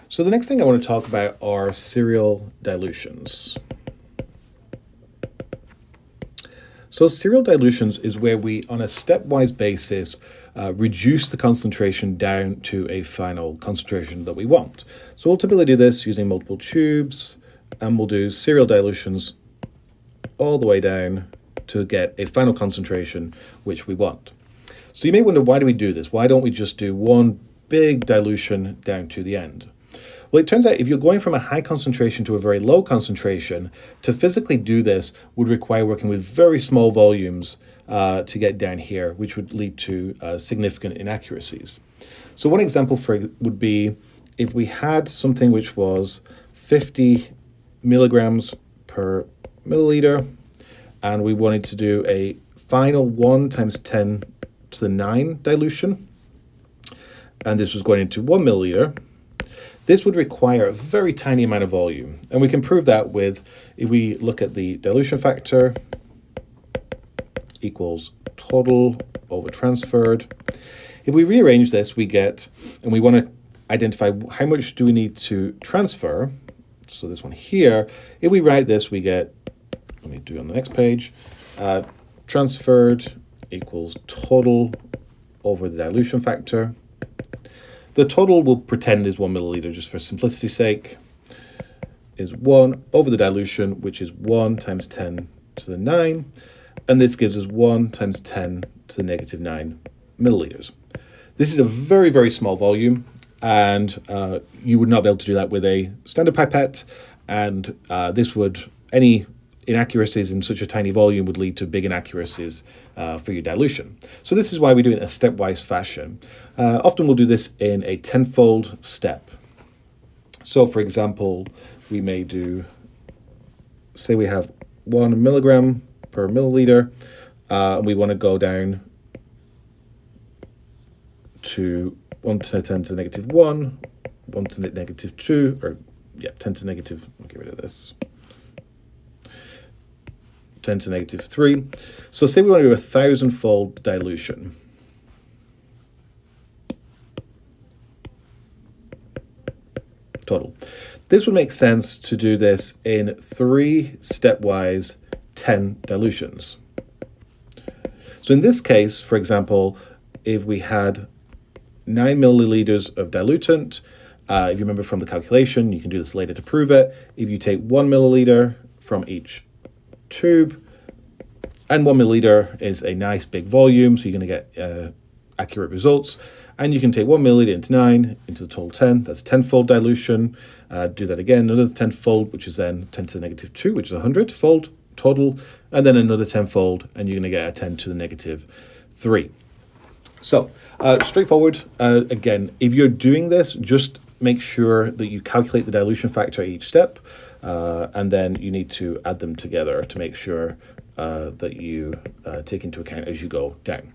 So the next thing I want to talk about are serial dilutions. So serial dilutions is where we, on a stepwise basis, reduce the concentration down to a final concentration that we want. So we'll typically do this using multiple tubes, and we'll do serial dilutions all the way down to get a final concentration which we want. So you may wonder, why do we do this? Why don't we just do one big dilution down to the end? Well, it turns out if you're going from a high concentration to a very low concentration, to physically do this would require working with very small volumes to get down here, which would lead to significant inaccuracies. So one example would be if we had something which was 50 milligrams per milliliter, and we wanted to do a final 1 times 10 to the 9 dilution, and this was going into 1 milliliter. This would require a very tiny amount of volume, and we can prove that with, if we look at the dilution factor equals total over transferred. If we rearrange this, we get, and we want to identify how much do we need to transfer, so this one here, if we write this, we get, let me do it on the next page, transferred equals total over the dilution factor. The total we'll pretend is 1 milliliter just for simplicity's sake, is 1 over the dilution, which is 1 times 10 to the 9. And this gives us 1 times 10 to the negative 9 milliliters. This is a very, very small volume, and you would not be able to do that with a standard pipette. And any inaccuracies in such a tiny volume would lead to big inaccuracies for your dilution. So this is why we do it in a stepwise fashion. Often we'll do this in a tenfold step. So for example, we may do, say we have 1 milligram per milliliter, and we want to go down to 1 to 10 to the negative 1, 1 to the negative 2, or 10 to the negative, I'll get rid of this, 10 to the negative 3. So say we want to do a 1,000-fold dilution. Total. This would make sense to do this in 3 stepwise 10 dilutions. So in this case, for example, if we had 9 milliliters of dilutant, if you remember from the calculation, you can do this later to prove it. If you take 1 milliliter from each tube, and 1 milliliter is a nice big volume, so you're going to get accurate results. And you can take 1 milliliter into 9 into the total 10. That's a 10-fold dilution. Do that again, another 10-fold, which is then 10 to the negative 2, which is a 100-fold total, and then another 10-fold, and you're going to get a 10 to the negative 3. So straightforward. Again, if you're doing this, just make sure that you calculate the dilution factor at each step, and then you need to add them together to make sure that you take into account as you go down.